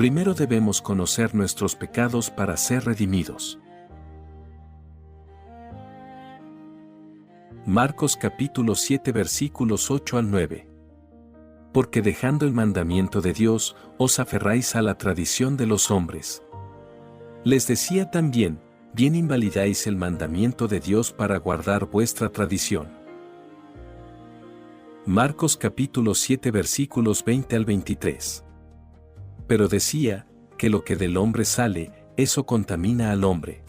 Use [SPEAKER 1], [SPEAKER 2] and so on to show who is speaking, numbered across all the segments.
[SPEAKER 1] Primero debemos conocer nuestros pecados para ser redimidos. Marcos capítulo 7 versículos 8 al 9. Porque dejando el mandamiento de Dios, os aferráis a la tradición de los hombres. Les decía también, bien invalidáis el mandamiento de Dios para guardar vuestra tradición. Marcos capítulo 7 versículos 20 al 23. Pero decía, que lo que del hombre sale, eso contamina al hombre.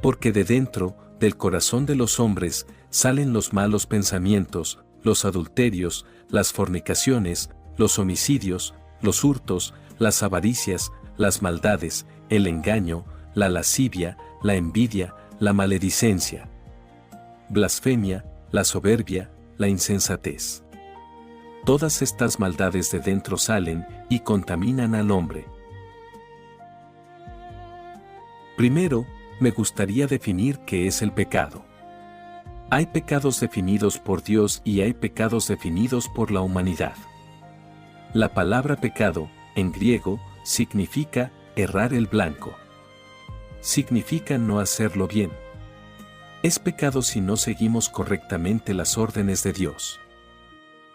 [SPEAKER 1] Porque de dentro, del corazón de los hombres, salen los malos pensamientos, los adulterios, las fornicaciones, los homicidios, los hurtos, las avaricias, las maldades, el engaño, la lascivia, la envidia, la maledicencia, blasfemia, la soberbia, la insensatez. Todas estas maldades de dentro salen y contaminan al hombre. Primero, me gustaría definir qué es el pecado. Hay pecados definidos por Dios y hay pecados definidos por la humanidad. La palabra pecado, en griego, significa errar el blanco. Significa no hacerlo bien. Es pecado si no seguimos correctamente las órdenes de Dios.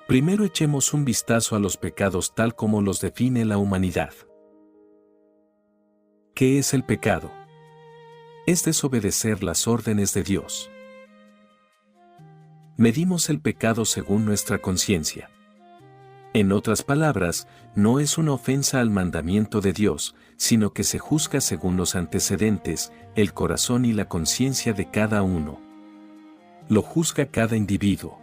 [SPEAKER 1] Primero echemos un vistazo a los pecados tal como los define la humanidad. ¿Qué es el pecado? Es desobedecer las órdenes de Dios. Medimos el pecado según nuestra conciencia. En otras palabras, no es una ofensa al mandamiento de Dios, sino que se juzga según los antecedentes, el corazón y la conciencia de cada uno. Lo juzga cada individuo.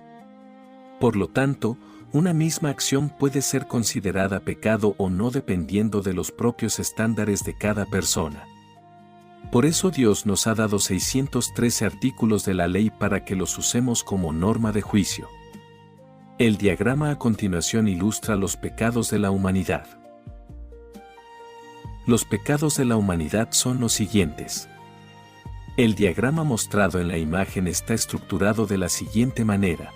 [SPEAKER 1] Por lo tanto, una misma acción puede ser considerada pecado o no dependiendo de los propios estándares de cada persona. Por eso Dios nos ha dado 613 artículos de la ley para que los usemos como norma de juicio. El diagrama a continuación ilustra los pecados de la humanidad. Los pecados de la humanidad son los siguientes. El diagrama mostrado en la imagen está estructurado de la siguiente manera.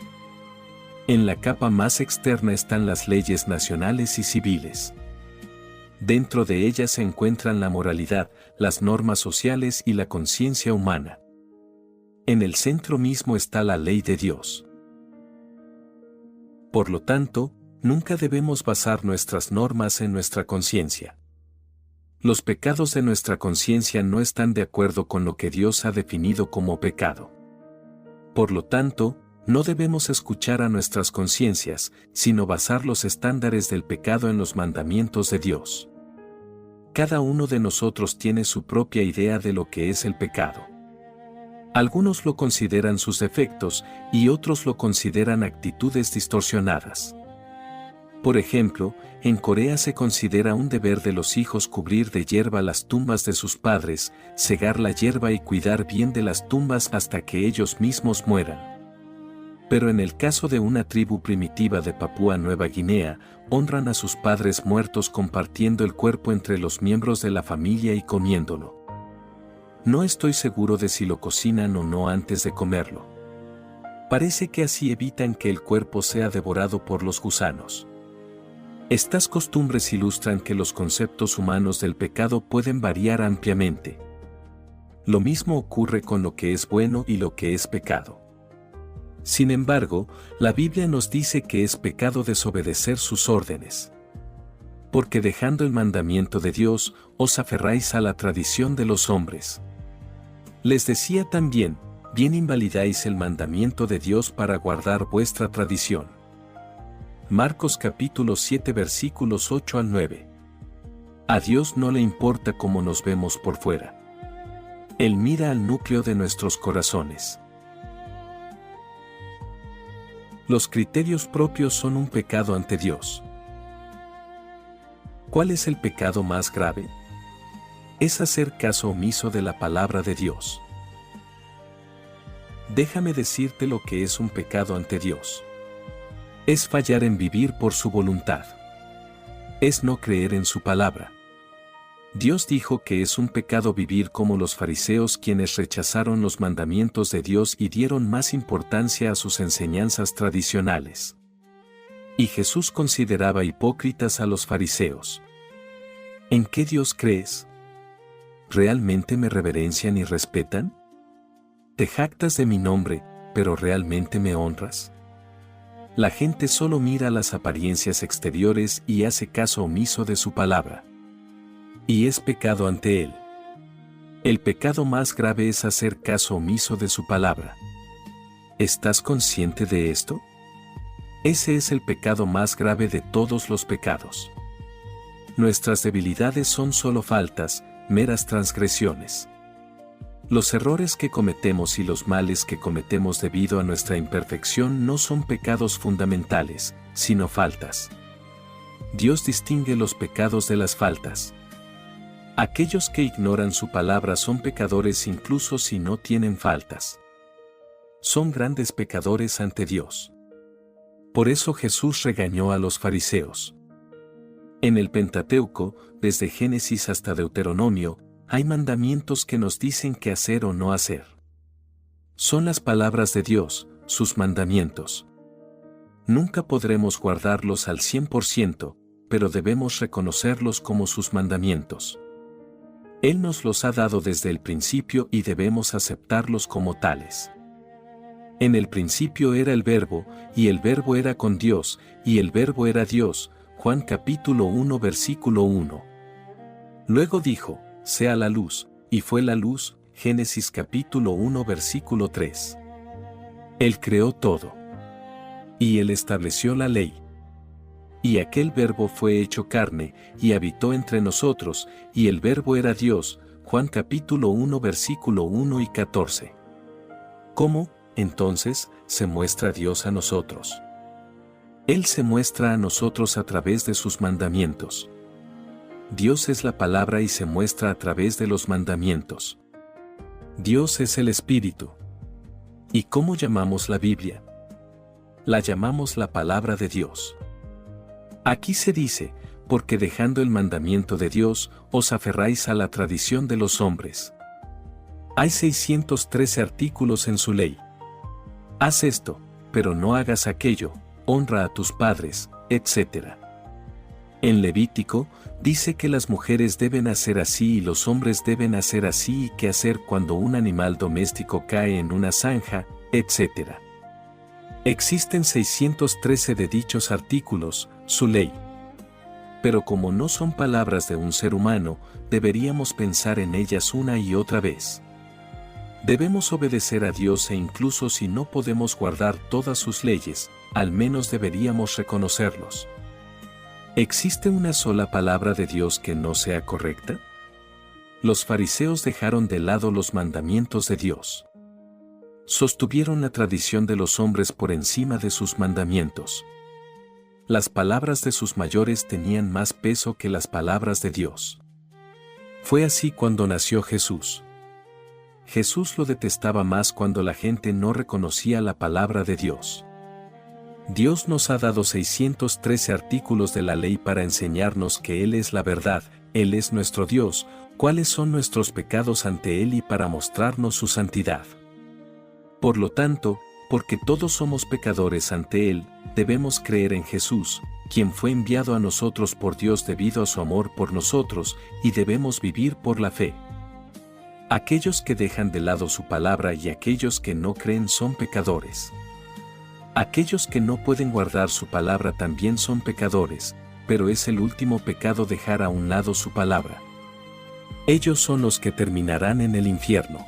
[SPEAKER 1] En la capa más externa están las leyes nacionales y civiles. Dentro de ellas se encuentran la moralidad, las normas sociales y la conciencia humana. En el centro mismo está la ley de Dios. Por lo tanto, nunca debemos basar nuestras normas en nuestra conciencia. Los pecados de nuestra conciencia no están de acuerdo con lo que Dios ha definido como pecado. Por lo tanto, no debemos escuchar a nuestras conciencias, sino basar los estándares del pecado en los mandamientos de Dios. Cada uno de nosotros tiene su propia idea de lo que es el pecado. Algunos lo consideran sus defectos y otros lo consideran actitudes distorsionadas. Por ejemplo, en Corea se considera un deber de los hijos cubrir de hierba las tumbas de sus padres, cegar la hierba y cuidar bien de las tumbas hasta que ellos mismos mueran. Pero en el caso de una tribu primitiva de Papúa Nueva Guinea, honran a sus padres muertos compartiendo el cuerpo entre los miembros de la familia y comiéndolo. No estoy seguro de si lo cocinan o no antes de comerlo. Parece que así evitan que el cuerpo sea devorado por los gusanos. Estas costumbres ilustran que los conceptos humanos del pecado pueden variar ampliamente. Lo mismo ocurre con lo que es bueno y lo que es pecado. Sin embargo, la Biblia nos dice que es pecado desobedecer sus órdenes. Porque dejando el mandamiento de Dios, os aferráis a la tradición de los hombres. Les decía también, bien invalidáis el mandamiento de Dios para guardar vuestra tradición. Marcos capítulo 7 versículos 8 al 9. A Dios no le importa cómo nos vemos por fuera. Él mira al núcleo de nuestros corazones. Los criterios propios son un pecado ante Dios. ¿Cuál es el pecado más grave? Es hacer caso omiso de la palabra de Dios. Déjame decirte lo que es un pecado ante Dios. Es fallar en vivir por su voluntad. Es no creer en su palabra. Dios dijo que es un pecado vivir como los fariseos, quienes rechazaron los mandamientos de Dios y dieron más importancia a sus enseñanzas tradicionales. Y Jesús consideraba hipócritas a los fariseos. ¿En qué Dios crees? ¿Realmente me reverencian y respetan? Te jactas de mi nombre, pero ¿realmente me honras? La gente solo mira las apariencias exteriores y hace caso omiso de su palabra. Y es pecado ante Él. El pecado más grave es hacer caso omiso de su palabra. ¿Estás consciente de esto? Ese es el pecado más grave de todos los pecados. Nuestras debilidades son solo faltas, meras transgresiones. Los errores que cometemos y los males que cometemos debido a nuestra imperfección no son pecados fundamentales, sino faltas. Dios distingue los pecados de las faltas. Aquellos que ignoran su palabra son pecadores incluso si no tienen faltas. Son grandes pecadores ante Dios. Por eso Jesús regañó a los fariseos. En el Pentateuco, desde Génesis hasta Deuteronomio, hay mandamientos que nos dicen qué hacer o no hacer. Son las palabras de Dios, sus mandamientos. Nunca podremos guardarlos al 100%, pero debemos reconocerlos como sus mandamientos. Él nos los ha dado desde el principio y debemos aceptarlos como tales. En el principio era el Verbo, y el Verbo era con Dios, y el Verbo era Dios. Juan capítulo 1 versículo 1. Luego dijo, sea la luz, y fue la luz. Génesis capítulo 1 versículo 3. Él creó todo. Y Él estableció la ley. Y aquel Verbo fue hecho carne, y habitó entre nosotros, y el Verbo era Dios. Juan capítulo 1 versículo 1 y 14. ¿Cómo, entonces, se muestra Dios a nosotros? Él se muestra a nosotros a través de sus mandamientos. Dios es la palabra y se muestra a través de los mandamientos. Dios es el Espíritu. ¿Y cómo llamamos la Biblia? La llamamos la palabra de Dios. Aquí se dice, porque dejando el mandamiento de Dios, os aferráis a la tradición de los hombres. Hay 613 artículos en su ley. Haz esto, pero no hagas aquello, honra a tus padres, etc. En Levítico, dice que las mujeres deben hacer así y los hombres deben hacer así y qué hacer cuando un animal doméstico cae en una zanja, etc. Existen 613 de dichos artículos, su ley. Pero como no son palabras de un ser humano, deberíamos pensar en ellas una y otra vez. Debemos obedecer a Dios e incluso si no podemos guardar todas sus leyes, al menos deberíamos reconocerlos. ¿Existe una sola palabra de Dios que no sea correcta? Los fariseos dejaron de lado los mandamientos de Dios. Sostuvieron la tradición de los hombres por encima de sus mandamientos. Las palabras de sus mayores tenían más peso que las palabras de Dios. Fue así cuando nació Jesús. Jesús lo detestaba más cuando la gente no reconocía la palabra de Dios. Dios nos ha dado 613 artículos de la ley para enseñarnos que Él es la verdad, Él es nuestro Dios, cuáles son nuestros pecados ante Él y para mostrarnos su santidad. Por lo tanto, porque todos somos pecadores ante Él, debemos creer en Jesús, quien fue enviado a nosotros por Dios debido a su amor por nosotros, y debemos vivir por la fe. Aquellos que dejan de lado su palabra y aquellos que no creen son pecadores. Aquellos que no pueden guardar su palabra también son pecadores, pero es el último pecado dejar a un lado su palabra. Ellos son los que terminarán en el infierno.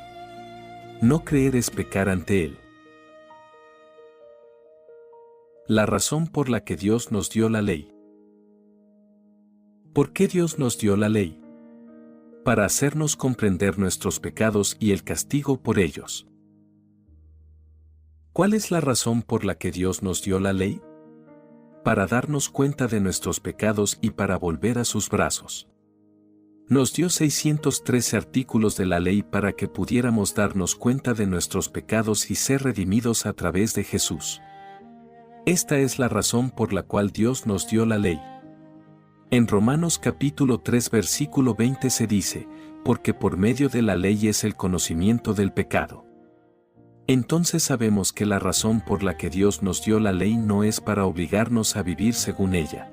[SPEAKER 1] No creer es pecar ante Él. La razón por la que Dios nos dio la ley. ¿Por qué Dios nos dio la ley? Para hacernos comprender nuestros pecados y el castigo por ellos. ¿Cuál es la razón por la que Dios nos dio la ley? para darnos cuenta de nuestros pecados y para volver a sus brazos. Nos dio 613 artículos de la ley para que pudiéramos darnos cuenta de nuestros pecados y ser redimidos a través de Jesús. Esta es la razón por la cual Dios nos dio la ley. En Romanos capítulo 3 versículo 20 se dice, porque por medio de la ley es el conocimiento del pecado. Entonces sabemos que la razón por la que Dios nos dio la ley no es para obligarnos a vivir según ella.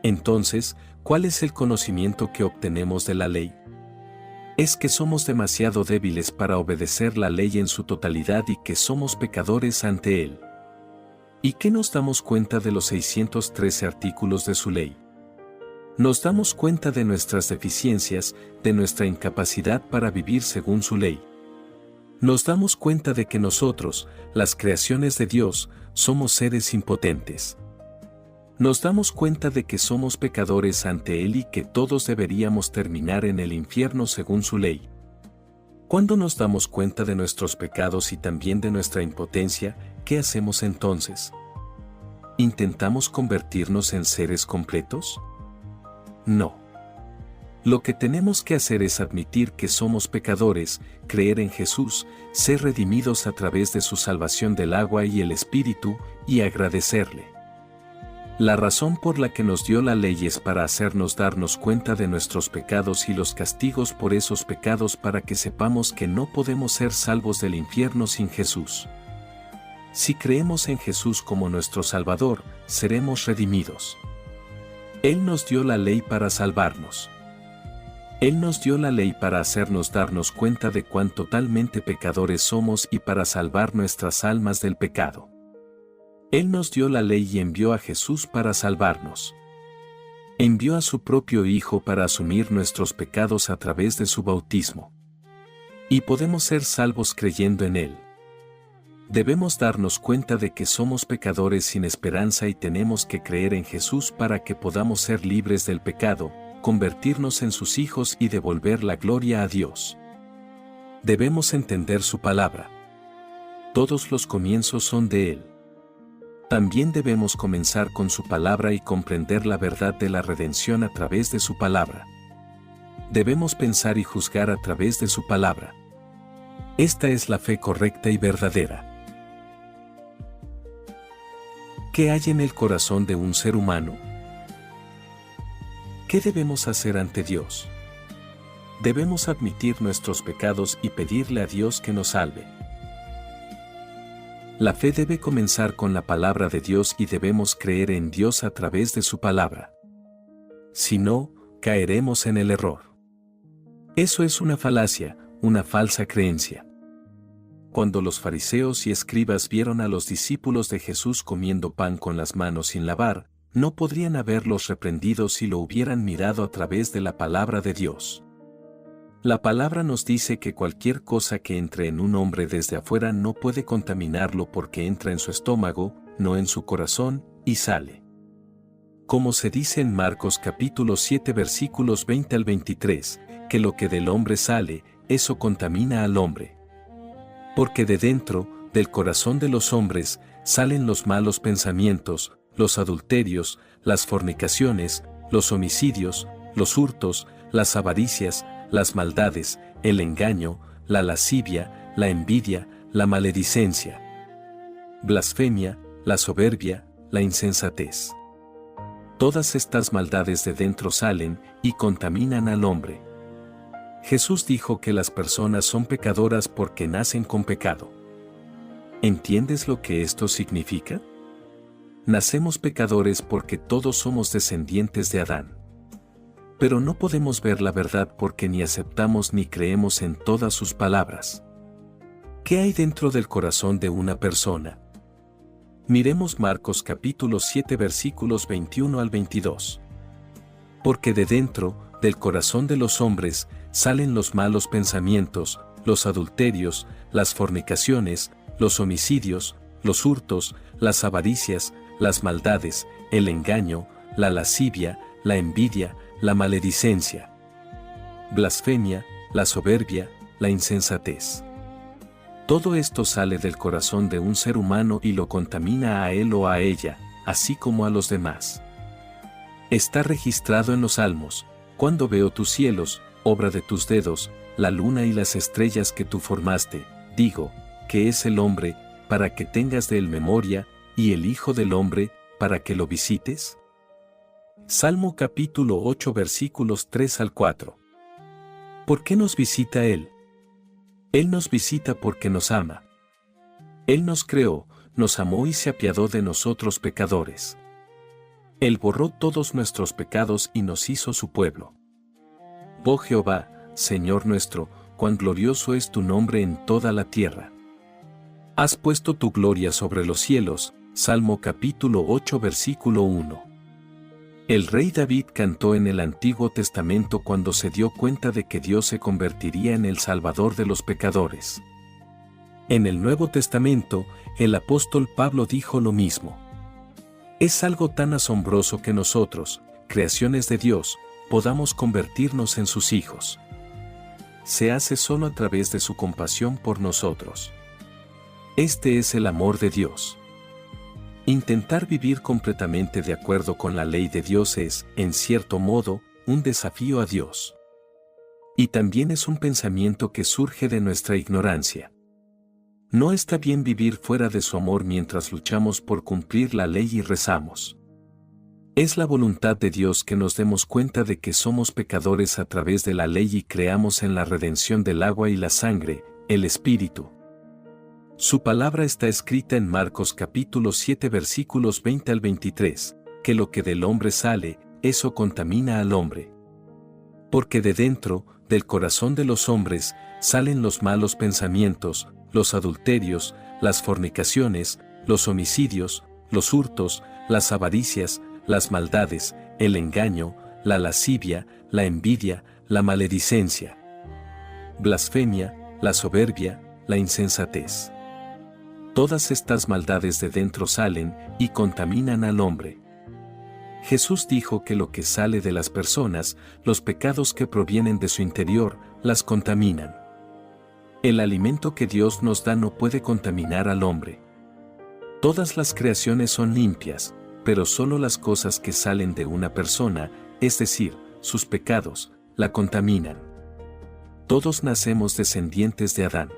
[SPEAKER 1] Entonces, ¿cuál es el conocimiento que obtenemos de la ley? Es que somos demasiado débiles para obedecer la ley en su totalidad y que somos pecadores ante Él. ¿Y qué nos damos cuenta de los 613 artículos de su ley? Nos damos cuenta de nuestras deficiencias, de nuestra incapacidad para vivir según su ley. Nos damos cuenta de que nosotros, las creaciones de Dios, somos seres impotentes. Nos damos cuenta de que somos pecadores ante Él y que todos deberíamos terminar en el infierno según su ley. Cuando nos damos cuenta de nuestros pecados y también de nuestra impotencia, ¿qué hacemos entonces? ¿Intentamos convertirnos en seres completos? No. Lo que tenemos que hacer es admitir que somos pecadores, creer en Jesús, ser redimidos a través de su salvación del agua y el Espíritu, y agradecerle. La razón por la que nos dio la ley es para hacernos darnos cuenta de nuestros pecados y los castigos por esos pecados para que sepamos que no podemos ser salvos del infierno sin Jesús. Si creemos en Jesús como nuestro Salvador, seremos redimidos. Él nos dio la ley para salvarnos. Él nos dio la ley para hacernos darnos cuenta de cuán totalmente pecadores somos y para salvar nuestras almas del pecado. Él nos dio la ley y envió a Jesús para salvarnos. Envió a su propio Hijo para asumir nuestros pecados a través de su bautismo. Y podemos ser salvos creyendo en Él. Debemos darnos cuenta de que somos pecadores sin esperanza y tenemos que creer en Jesús para que podamos ser libres del pecado, convertirnos en sus hijos y devolver la gloria a Dios. Debemos entender su palabra. Todos los comienzos son de Él. También debemos comenzar con su palabra y comprender la verdad de la redención a través de su palabra. Debemos pensar y juzgar a través de su palabra. Esta es la fe correcta y verdadera. ¿Qué hay en el corazón de un ser humano? ¿Qué debemos hacer ante Dios? Debemos admitir nuestros pecados y pedirle a Dios que nos salve. La fe debe comenzar con la palabra de Dios y debemos creer en Dios a través de su palabra. Si no, caeremos en el error. Eso es una falacia, una falsa creencia. Cuando los fariseos y escribas vieron a los discípulos de Jesús comiendo pan con las manos sin lavar, no podrían haberlos reprendido si lo hubieran mirado a través de la palabra de Dios. La palabra nos dice que cualquier cosa que entre en un hombre desde afuera no puede contaminarlo porque entra en su estómago, no en su corazón, y sale. Como se dice en Marcos capítulo 7 versículos 20 al 23, que lo que del hombre sale, eso contamina al hombre. Porque de dentro, del corazón de los hombres, salen los malos pensamientos, los adulterios, las fornicaciones, los homicidios, los hurtos, las avaricias, las maldades, el engaño, la lascivia, la envidia, la maledicencia, blasfemia, la soberbia, la insensatez. Todas estas maldades de dentro salen y contaminan al hombre. Jesús dijo que las personas son pecadoras porque nacen con pecado. ¿Entiendes lo que esto significa? Nacemos pecadores porque todos somos descendientes de Adán. Pero no podemos ver la verdad porque ni aceptamos ni creemos en todas sus palabras. ¿Qué hay dentro del corazón de una persona? Miremos Marcos capítulo 7 versículos 21 al 22. Porque de dentro, del corazón de los hombres, salen los malos pensamientos, los adulterios, las fornicaciones, los homicidios, los hurtos, las avaricias, las maldades, el engaño, la lascivia, la envidia, la maledicencia, blasfemia, la soberbia, la insensatez. Todo esto sale del corazón de un ser humano y lo contamina a él o a ella, así como a los demás. Está registrado en los Salmos: cuando veo tus cielos, obra de tus dedos, la luna y las estrellas que tú formaste, digo, ¿qué es el hombre, para que tengas de él memoria, y el Hijo del hombre, para que lo visites? Salmo capítulo 8 versículos 3 al 4. ¿Por qué nos visita Él? Él nos visita porque nos ama. Él nos creó, nos amó y se apiadó de nosotros pecadores. Él borró todos nuestros pecados y nos hizo su pueblo. Oh Jehová, Señor nuestro, cuán glorioso es tu nombre en toda la tierra. Has puesto tu gloria sobre los cielos. Salmo capítulo 8 versículo 1. El rey David cantó en el Antiguo Testamento cuando se dio cuenta de que Dios se convertiría en el Salvador de los pecadores. En el Nuevo Testamento, el apóstol Pablo dijo lo mismo. Es algo tan asombroso que nosotros, creaciones de Dios, podamos convertirnos en sus hijos. Se hace solo a través de su compasión por nosotros. Este es el amor de Dios. Intentar vivir completamente de acuerdo con la ley de Dios es, en cierto modo, un desafío a Dios. Y también es un pensamiento que surge de nuestra ignorancia. No está bien vivir fuera de su amor mientras luchamos por cumplir la ley y rezamos. Es la voluntad de Dios que nos demos cuenta de que somos pecadores a través de la ley y creamos en la redención del agua y la sangre, el Espíritu. Su palabra está escrita en Marcos capítulo 7 versículos 20 al 23, que lo que del hombre sale, eso contamina al hombre. Porque de dentro, del corazón de los hombres, salen los malos pensamientos, los adulterios, las fornicaciones, los homicidios, los hurtos, las avaricias, las maldades, el engaño, la lascivia, la envidia, la maledicencia, blasfemia, la soberbia, la insensatez. Todas estas maldades de dentro salen y contaminan al hombre. Jesús dijo que lo que sale de las personas, los pecados que provienen de su interior, las contaminan. El alimento que Dios nos da no puede contaminar al hombre. Todas las creaciones son limpias, pero solo las cosas que salen de una persona, es decir, sus pecados, la contaminan. Todos nacemos descendientes de Adán.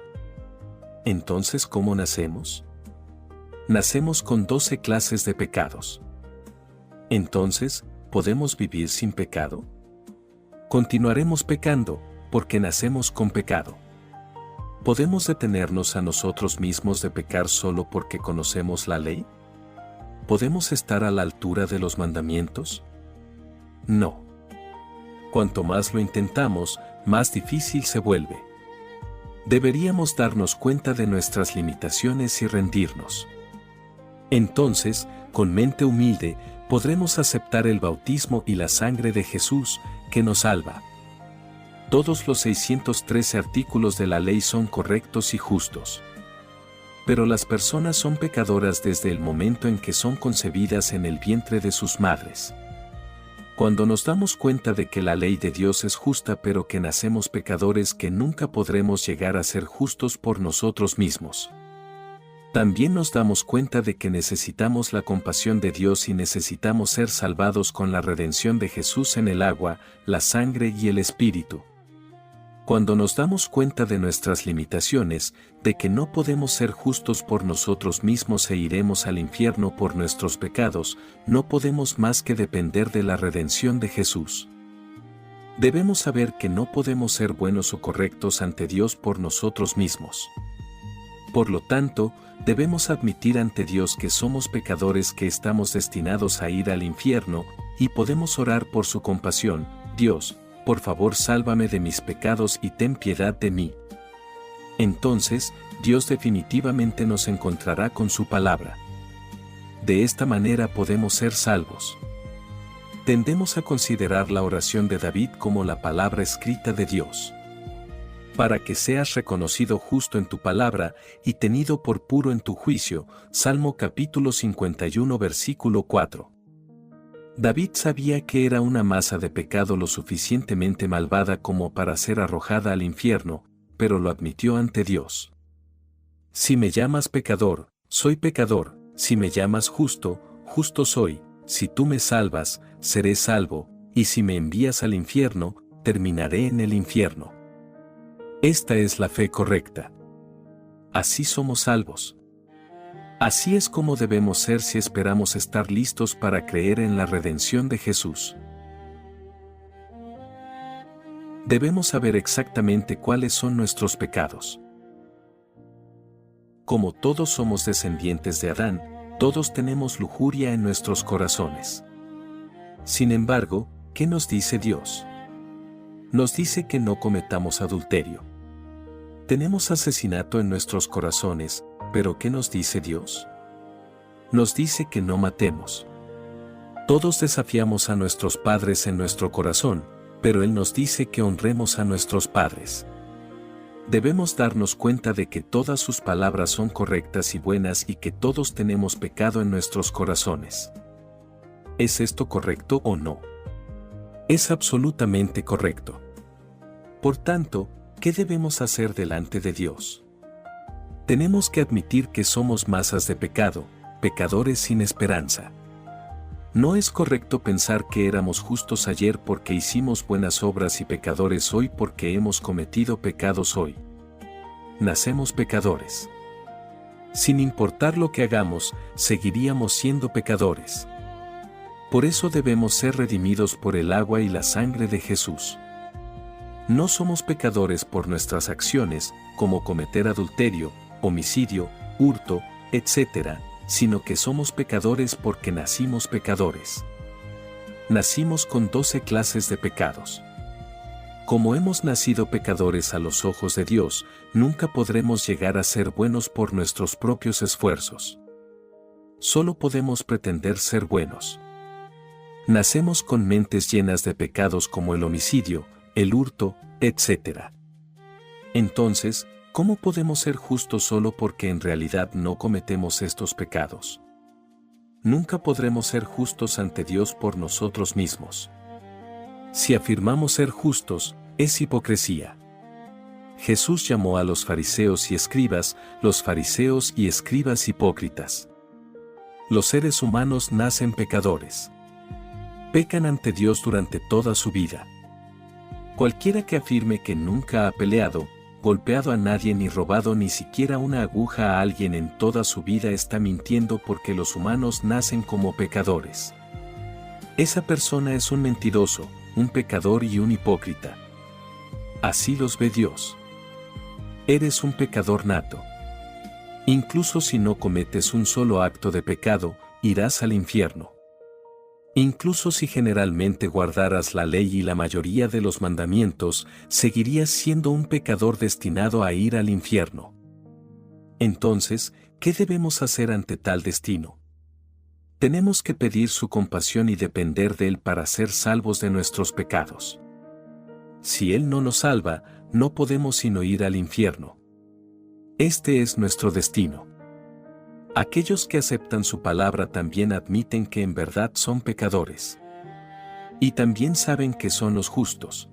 [SPEAKER 1] Entonces, ¿cómo nacemos? Nacemos con 12 clases de pecados. Entonces, ¿podemos vivir sin pecado? Continuaremos pecando, porque nacemos con pecado. ¿Podemos detenernos a nosotros mismos de pecar solo porque conocemos la ley? ¿Podemos estar a la altura de los mandamientos? No. Cuanto más lo intentamos, más difícil se vuelve. Deberíamos darnos cuenta de nuestras limitaciones y rendirnos. Entonces, con mente humilde, podremos aceptar el bautismo y la sangre de Jesús, que nos salva. Todos los 613 artículos de la ley son correctos y justos. Pero las personas son pecadoras desde el momento en que son concebidas en el vientre de sus madres. Cuando nos damos cuenta de que la ley de Dios es justa pero que nacemos pecadores que nunca podremos llegar a ser justos por nosotros mismos. También nos damos cuenta de que necesitamos la compasión de Dios y necesitamos ser salvados con la redención de Jesús en el agua, la sangre y el Espíritu. Cuando nos damos cuenta de nuestras limitaciones, de que no podemos ser justos por nosotros mismos e iremos al infierno por nuestros pecados, no podemos más que depender de la redención de Jesús. Debemos saber que no podemos ser buenos o correctos ante Dios por nosotros mismos. Por lo tanto, debemos admitir ante Dios que somos pecadores que estamos destinados a ir al infierno, y podemos orar por su compasión: Dios, por favor sálvame de mis pecados y ten piedad de mí. Entonces, Dios definitivamente nos encontrará con su palabra. De esta manera podemos ser salvos. Tendemos a considerar la oración de David como la palabra escrita de Dios. Para que seas reconocido justo en tu palabra y tenido por puro en tu juicio, Salmo capítulo 51 versículo 4. David sabía que era una masa de pecado lo suficientemente malvada como para ser arrojada al infierno, pero lo admitió ante Dios. Si me llamas pecador, soy pecador; si me llamas justo, justo soy, si tú me salvas, seré salvo, y si me envías al infierno, terminaré en el infierno. Esta es la fe correcta. Así somos salvos. Así es como debemos ser si esperamos estar listos para creer en la redención de Jesús. Debemos saber exactamente cuáles son nuestros pecados. Como todos somos descendientes de Adán, todos tenemos lujuria en nuestros corazones. Sin embargo, ¿qué nos dice Dios? Nos dice que no cometamos adulterio. Tenemos asesinato en nuestros corazones, pero ¿qué nos dice Dios? Nos dice que no matemos. Todos desafiamos a nuestros padres en nuestro corazón, pero Él nos dice que honremos a nuestros padres. Debemos darnos cuenta de que todas sus palabras son correctas y buenas y que todos tenemos pecado en nuestros corazones. ¿Es esto correcto o no? Es absolutamente correcto. Por tanto, ¿qué debemos hacer delante de Dios? Tenemos que admitir que somos masas de pecado, pecadores sin esperanza. No es correcto pensar que éramos justos ayer porque hicimos buenas obras y pecadores hoy porque hemos cometido pecados hoy. Nacemos pecadores. Sin importar lo que hagamos, seguiríamos siendo pecadores. Por eso debemos ser redimidos por el agua y la sangre de Jesús. No somos pecadores por nuestras acciones, como cometer adulterio, homicidio, hurto, etc., sino que somos pecadores porque nacimos pecadores. Nacimos con 12 clases de pecados. Como hemos nacido pecadores a los ojos de Dios, nunca podremos llegar a ser buenos por nuestros propios esfuerzos. Solo podemos pretender ser buenos. Nacemos con mentes llenas de pecados como el homicidio, el hurto, etc. Entonces, ¿cómo podemos ser justos solo porque en realidad no cometemos estos pecados? Nunca podremos ser justos ante Dios por nosotros mismos. Si afirmamos ser justos, es hipocresía. Jesús llamó a los fariseos y escribas, los fariseos y escribas hipócritas. Los seres humanos nacen pecadores. Pecan ante Dios durante toda su vida. Cualquiera que afirme que nunca ha peleado, golpeado a nadie ni robado ni siquiera una aguja a alguien en toda su vida está mintiendo porque los humanos nacen como pecadores. Esa persona es un mentiroso, un pecador y un hipócrita. Así los ve Dios. Eres un pecador nato. Incluso si no cometes un solo acto de pecado, irás al infierno. Incluso si generalmente guardaras la ley y la mayoría de los mandamientos, seguirías siendo un pecador destinado a ir al infierno. Entonces, ¿qué debemos hacer ante tal destino? Tenemos que pedir su compasión y depender de Él para ser salvos de nuestros pecados. Si Él no nos salva, no podemos sino ir al infierno. Este es nuestro destino. Aquellos que aceptan su palabra también admiten que en verdad son pecadores. Y también saben que son los justos.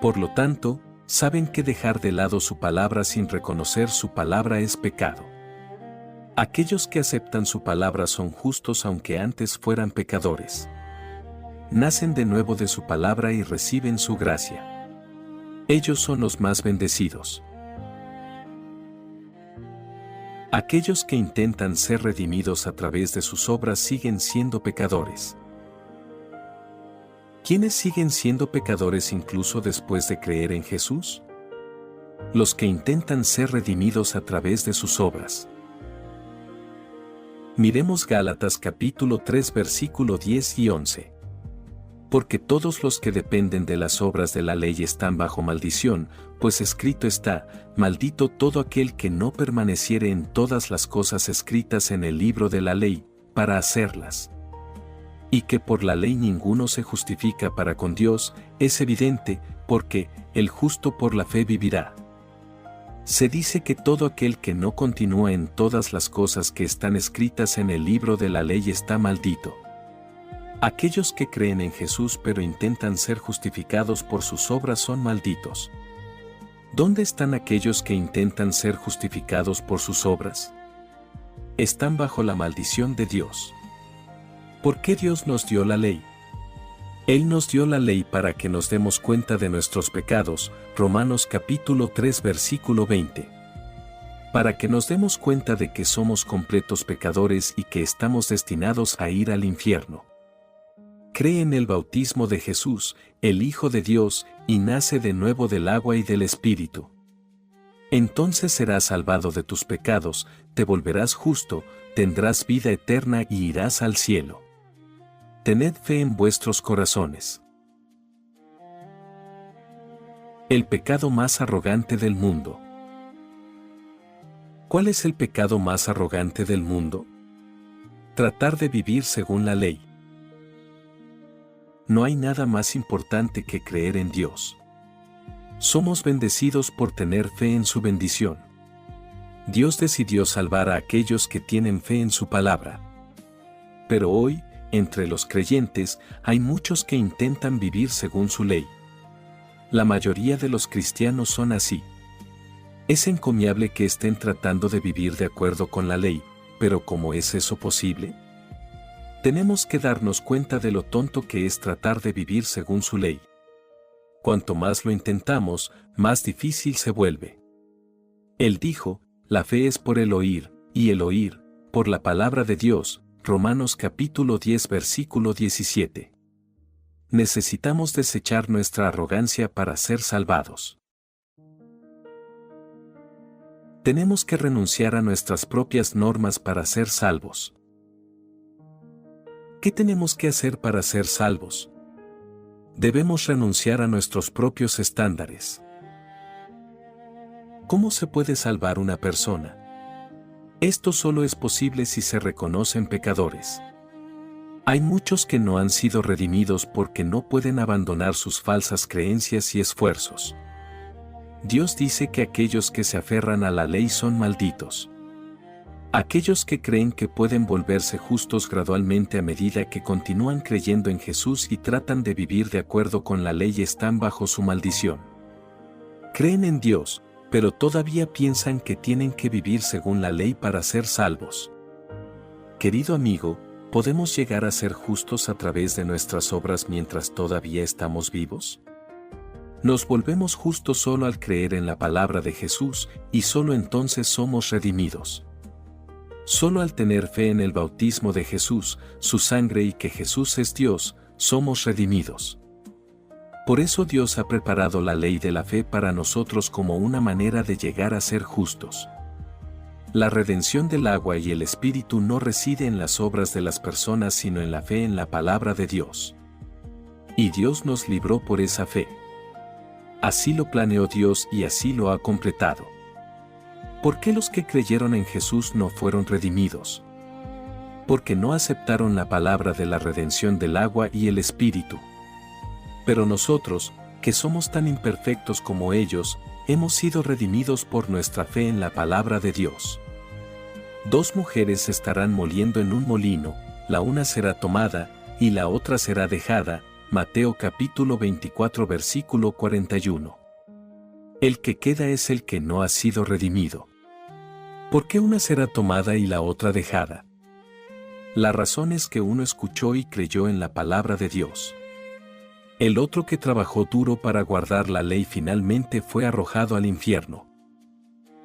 [SPEAKER 1] Por lo tanto, saben que dejar de lado su palabra sin reconocer su palabra es pecado. Aquellos que aceptan su palabra son justos aunque antes fueran pecadores. Nacen de nuevo de su palabra y reciben su gracia. Ellos son los más bendecidos. Aquellos que intentan ser redimidos a través de sus obras siguen siendo pecadores. ¿Quiénes siguen siendo pecadores incluso después de creer en Jesús? Los que intentan ser redimidos a través de sus obras. Miremos Gálatas capítulo 3 versículo 10 y 11. Porque todos los que dependen de las obras de la ley están bajo maldición, pues escrito está, maldito todo aquel que no permaneciere en todas las cosas escritas en el libro de la ley, para hacerlas. Y que por la ley ninguno se justifica para con Dios, es evidente, porque el justo por la fe vivirá. Se dice que todo aquel que no continúa en todas las cosas que están escritas en el libro de la ley está maldito. Aquellos que creen en Jesús pero intentan ser justificados por sus obras son malditos. ¿Dónde están aquellos que intentan ser justificados por sus obras? Están bajo la maldición de Dios. ¿Por qué Dios nos dio la ley? Él nos dio la ley para que nos demos cuenta de nuestros pecados, Romanos capítulo 3 versículo 20. Para que nos demos cuenta de que somos completos pecadores y que estamos destinados a ir al infierno. Cree en el bautismo de Jesús, el Hijo de Dios, y nace de nuevo del agua y del Espíritu. Entonces serás salvado de tus pecados, te volverás justo, tendrás vida eterna y irás al cielo. Tened fe en vuestros corazones. El pecado más arrogante del mundo. ¿Cuál es el pecado más arrogante del mundo? Tratar de vivir según la ley. No hay nada más importante que creer en Dios. Somos bendecidos por tener fe en su bendición. Dios decidió salvar a aquellos que tienen fe en su palabra. Pero hoy, entre los creyentes, hay muchos que intentan vivir según su ley. La mayoría de los cristianos son así. Es encomiable que estén tratando de vivir de acuerdo con la ley, pero ¿cómo es eso posible? Tenemos que darnos cuenta de lo tonto que es tratar de vivir según su ley. Cuanto más lo intentamos, más difícil se vuelve. Él dijo, la fe es por el oír, y el oír, por la palabra de Dios, Romanos capítulo 10 versículo 17. Necesitamos desechar nuestra arrogancia para ser salvados. Tenemos que renunciar a nuestras propias normas para ser salvos. ¿Qué tenemos que hacer para ser salvos? Debemos renunciar a nuestros propios estándares. ¿Cómo se puede salvar una persona? Esto solo es posible si se reconocen pecadores. Hay muchos que no han sido redimidos porque no pueden abandonar sus falsas creencias y esfuerzos. Dios dice que aquellos que se aferran a la ley son malditos. Aquellos que creen que pueden volverse justos gradualmente a medida que continúan creyendo en Jesús y tratan de vivir de acuerdo con la ley están bajo su maldición. Creen en Dios, pero todavía piensan que tienen que vivir según la ley para ser salvos. Querido amigo, ¿podemos llegar a ser justos a través de nuestras obras mientras todavía estamos vivos? Nos volvemos justos solo al creer en la palabra de Jesús y solo entonces somos redimidos. Solo al tener fe en el bautismo de Jesús, su sangre y que Jesús es Dios, somos redimidos. Por eso Dios ha preparado la ley de la fe para nosotros como una manera de llegar a ser justos. La redención del agua y el Espíritu no reside en las obras de las personas sino en la fe en la palabra de Dios. Y Dios nos libró por esa fe. Así lo planeó Dios y así lo ha completado. ¿Por qué los que creyeron en Jesús no fueron redimidos? Porque no aceptaron la palabra de la redención del agua y el Espíritu. Pero nosotros, que somos tan imperfectos como ellos, hemos sido redimidos por nuestra fe en la palabra de Dios. Dos mujeres estarán moliendo en un molino, la una será tomada, y la otra será dejada, Mateo capítulo 24 versículo 41. El que queda es el que no ha sido redimido. ¿Por qué una será tomada y la otra dejada? La razón es que uno escuchó y creyó en la palabra de Dios. El otro que trabajó duro para guardar la ley finalmente fue arrojado al infierno.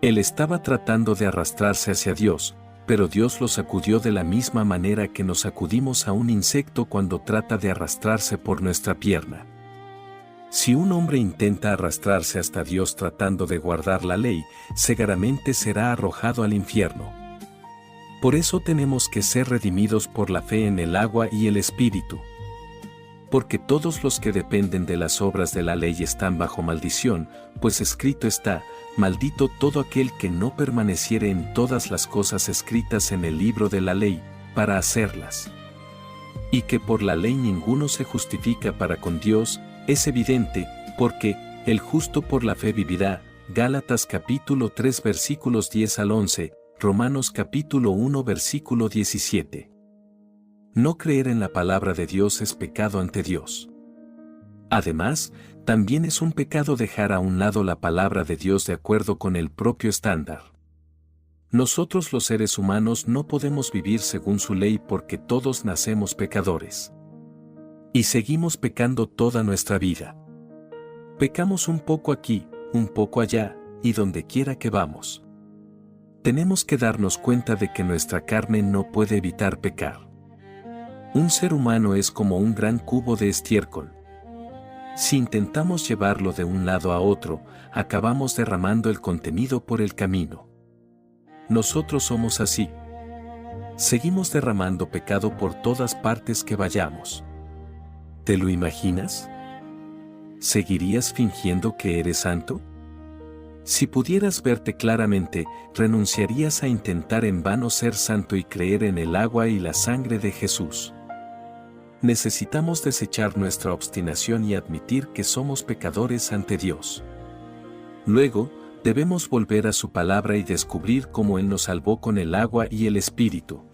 [SPEAKER 1] Él estaba tratando de arrastrarse hacia Dios, pero Dios lo sacudió de la misma manera que nos sacudimos a un insecto cuando trata de arrastrarse por nuestra pierna. Si un hombre intenta arrastrarse hasta Dios tratando de guardar la ley, seguramente será arrojado al infierno. Por eso tenemos que ser redimidos por la fe en el agua y el Espíritu. Porque todos los que dependen de las obras de la ley están bajo maldición, pues escrito está, maldito todo aquel que no permaneciere en todas las cosas escritas en el libro de la ley, para hacerlas. Y que por la ley ninguno se justifica para con Dios, es evidente, porque, el justo por la fe vivirá, Gálatas capítulo 3 versículos 10 al 11, Romanos capítulo 1 versículo 17. No creer en la palabra de Dios es pecado ante Dios. Además, también es un pecado dejar a un lado la palabra de Dios de acuerdo con el propio estándar. Nosotros los seres humanos no podemos vivir según su ley porque todos nacemos pecadores. Y seguimos pecando toda nuestra vida. Pecamos un poco aquí, un poco allá, y donde quiera que vamos. Tenemos que darnos cuenta de que nuestra carne no puede evitar pecar. Un ser humano es como un gran cubo de estiércol. Si intentamos llevarlo de un lado a otro, acabamos derramando el contenido por el camino. Nosotros somos así. Seguimos derramando pecado por todas partes que vayamos. ¿Te lo imaginas? ¿Seguirías fingiendo que eres santo? Si pudieras verte claramente, renunciarías a intentar en vano ser santo y creer en el agua y la sangre de Jesús. Necesitamos desechar nuestra obstinación y admitir que somos pecadores ante Dios. Luego, debemos volver a su palabra y descubrir cómo Él nos salvó con el agua y el Espíritu.